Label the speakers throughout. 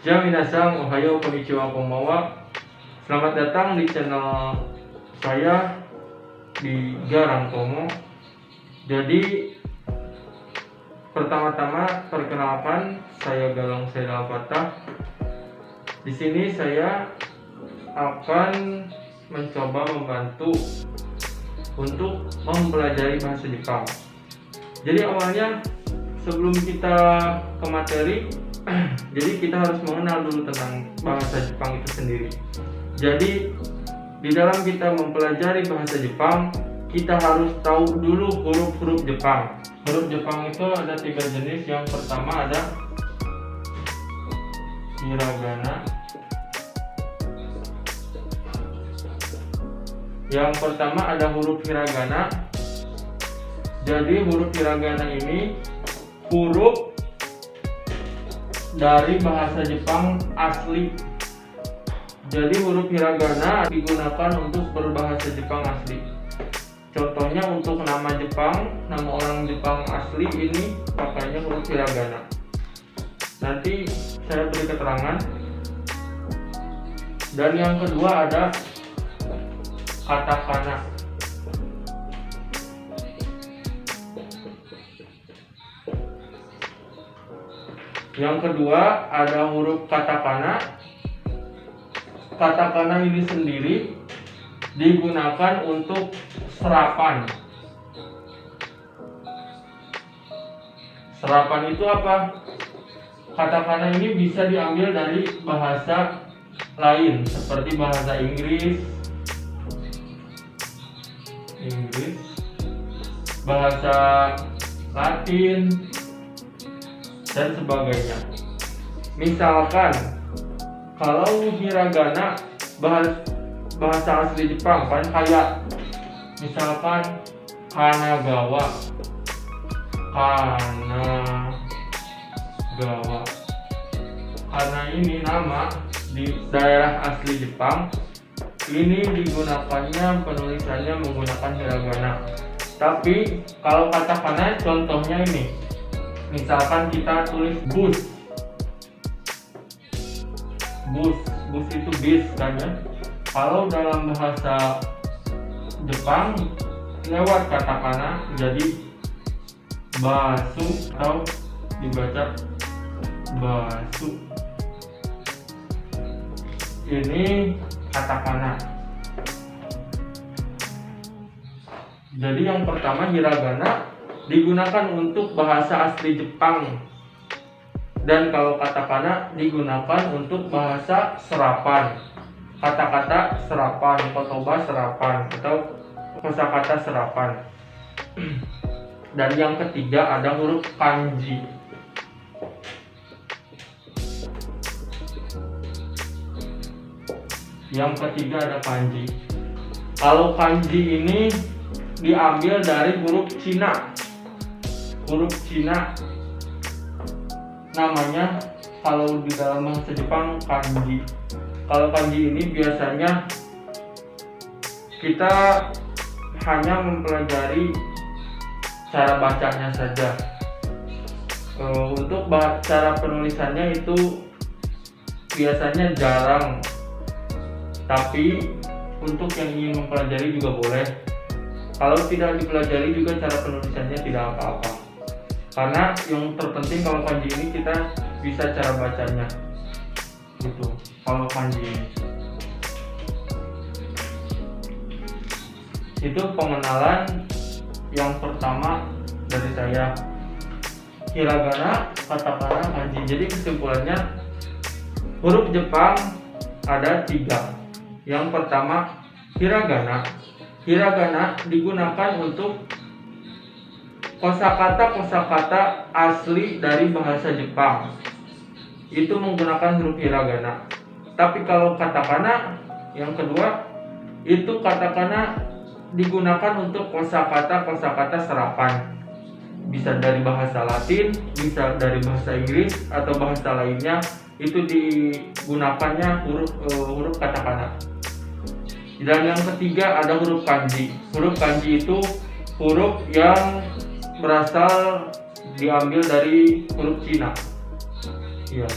Speaker 1: Minasan, ohayo, konnichiwa, konbanwa. Selamat datang di channel saya di Garang Tomo. Jadi pertama-tama perkenalkan, saya Galang Seda Fatah. Di sini saya akan mencoba membantu untuk mempelajari bahasa Jepang. Jadi awalnya sebelum kita ke materi, jadi kita harus mengenal dulu tentang bahasa Jepang itu sendiri. Jadi di dalam kita mempelajari bahasa Jepang, kita harus tahu dulu huruf-huruf Jepang. Huruf Jepang itu ada 3 jenis. Yang pertama ada hiragana. Yang pertama ada huruf hiragana. Jadi huruf hiragana ini huruf dari bahasa Jepang asli. Jadi huruf hiragana digunakan untuk berbahasa Jepang asli. Contohnya untuk nama Jepang, nama orang Jepang asli ini pakainya huruf hiragana. Nanti saya beri keterangan. Dan yang kedua ada katakana. Yang kedua ada huruf katakana. Katakana ini sendiri digunakan untuk serapan. Serapan itu apa? Katakana ini bisa diambil dari bahasa lain seperti bahasa Inggris, bahasa Latin, dan sebagainya. Misalkan kalau hiragana bahasa asli Jepang kan kayak misalkan Kanagawa. Karena ini nama di daerah asli Jepang, ini digunakannya penulisannya menggunakan hiragana. Tapi kalau katakana contohnya ini, misalkan kita tulis bus itu bis kan ya. Kalau dalam bahasa Jepang lewat katakana jadi basu atau dibaca basu. Ini katakana. Jadi yang pertama hiragana digunakan untuk bahasa asli Jepang, dan kalau katakana digunakan untuk bahasa serapan, kata-kata serapan, kotoba serapan atau kosakata serapan. Dan yang ketiga ada huruf kanji. Yang ketiga ada kanji. Kalau kanji ini diambil dari huruf Cina. Huruf Cina namanya kalau di dalam bahasa Jepang kanji. Kalau kanji ini biasanya kita hanya mempelajari cara bacanya saja. Untuk cara penulisannya itu biasanya jarang. Tapi untuk yang ingin mempelajari juga boleh. Kalau tidak dipelajari juga cara penulisannya tidak apa-apa. Karena yang terpenting kalau kanji ini kita bisa cara bacanya. Gitu. Kalau kanji ini. Itu pengenalan yang pertama dari saya. Hiragana, katakana, kanji. Jadi kesimpulannya huruf Jepang ada 3. Yang pertama hiragana. Hiragana digunakan untuk kosakata asli dari bahasa Jepang. Itu menggunakan huruf hiragana. Tapi kalau katakana yang kedua, itu katakana digunakan untuk kosakata kosakata serapan. Bisa dari bahasa Latin, bisa dari bahasa Inggris atau bahasa lainnya, itu digunakannya huruf katakana. Dan yang ketiga ada huruf kanji. Huruf kanji itu huruf yang berasal diambil dari huruf Cina. Iya.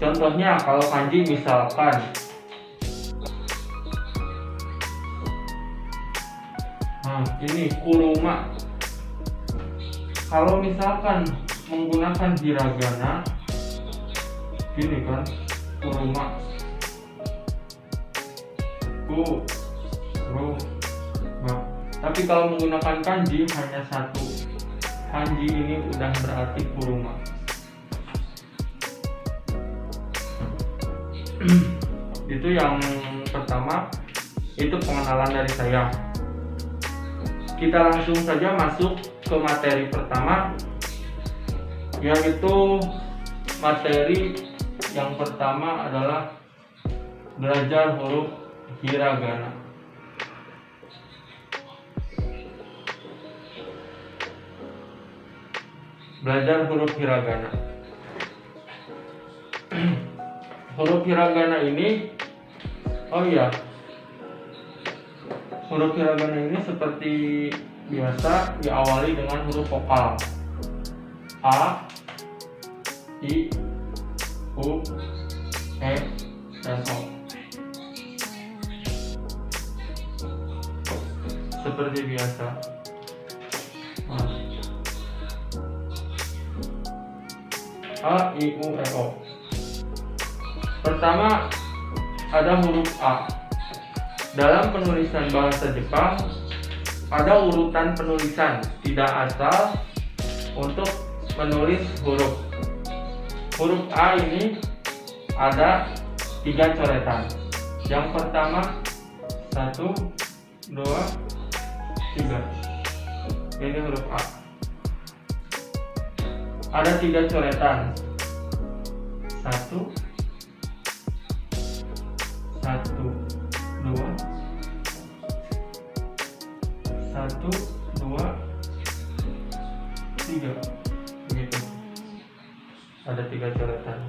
Speaker 1: Contohnya kalau kanji misalkan ini kuruma. Kalau misalkan menggunakan hiragana gini kan, kuruma, kuruma. Tapi kalau menggunakan kanji hanya satu, kanji ini udah berarti kuruma. Itu yang pertama, itu pengenalan dari saya. Kita langsung saja masuk ke materi pertama, yaitu materi yang pertama adalah belajar huruf hiragana. Belajar huruf hiragana. Huruf hiragana ini, huruf hiragana ini seperti biasa diawali dengan huruf vokal A, I, U, E, dan O. Seperti biasa. A, I, U, E, O. Pertama ada huruf A. Dalam penulisan bahasa Jepang ada urutan penulisan, tidak asal untuk menulis huruf. Huruf A ini ada 3 coretan. Yang pertama 1, 2, 3. Ini huruf A. Ada 3 coretan. 1, 2, 1, 2, 3. Begitu. Ada 3 coretan.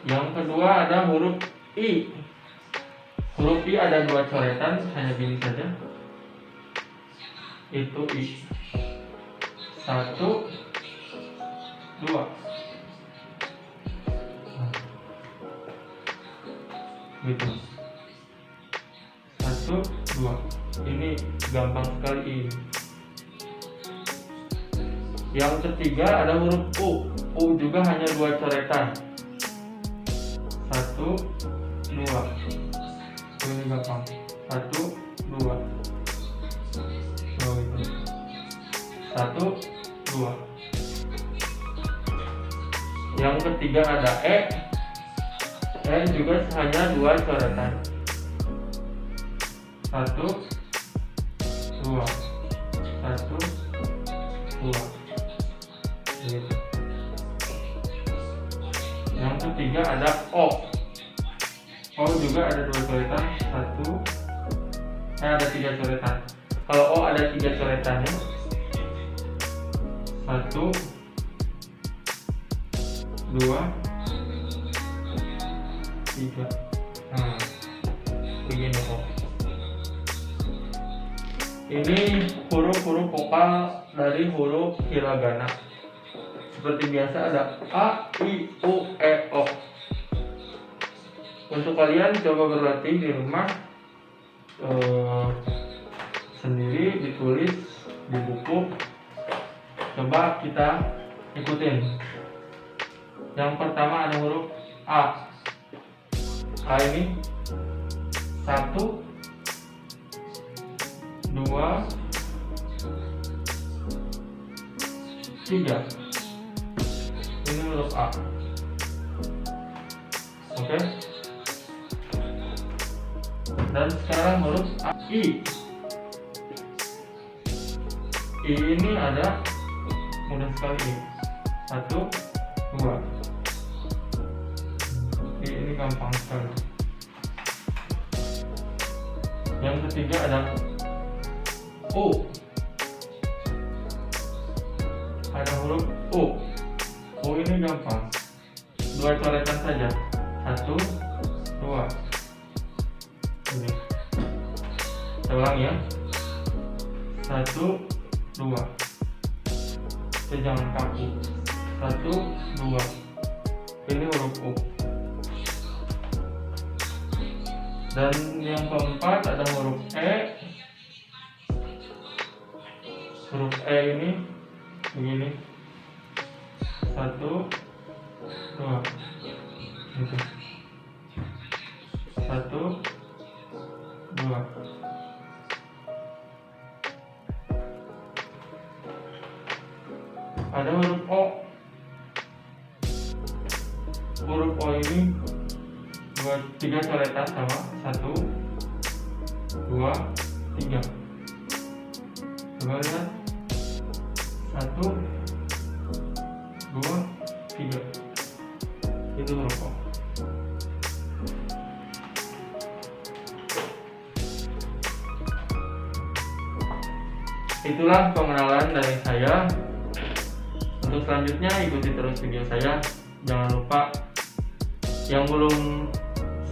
Speaker 1: Yang kedua ada huruf I. Huruf I ada 2 coretan, hanya gini saja. Itu I. 1, 2. Gitu. 1, 2. Ini gampang sekali ini. Yang ketiga ada huruf U. U juga hanya 2 coretan. 1, 2. Ini gampang. 1, 2. 1, 2. Yang ketiga ada E. E juga hanya 2 coretan. 1, 2. 1, 2. Gitu. Yang ketiga ada O. O juga ada 2 coretan. Ada 3 coretan. Kalau O ada 3 coretannya. 1, 2, 3. Begini O. Ini huruf-huruf vokal dari huruf hiragana. Seperti biasa ada A, I, U, E, O. Untuk kalian coba berlatih di rumah sendiri, ditulis di buku. Coba kita ikutin. Yang pertama ada huruf A. A ini 1, 2, 3. Ini huruf A. Oke. Dan sekarang huruf A. I. I ini ada mudah sekali. 1, 2. I ini gampang sekali. Yang ketiga ada U. Ada huruf U. U ini gampang. 2 coretan saja. 1, 2. Ini. Saya ulang ya. 1, 2. Saya jangan kaku. 1, 2. ini huruf U. Dan yang keempat ada huruf E. Huruf E ini begini, 1, 2, gitu. 1, 2. Ada huruf O. Huruf O ini buat 3 coretan sama, 1, 2, 3. Coba lihat, 1, 2, 3. Itu huruf O. Itulah pengenalan dari saya. Untuk selanjutnya ikuti terus video saya. Jangan lupa yang belum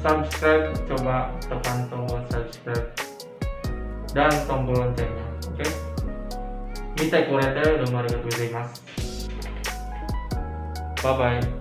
Speaker 1: subscribe, coba tekan tombol subscribe dan tombol loncengnya. Oke? Mite kurete udah mau mas. Bye bye.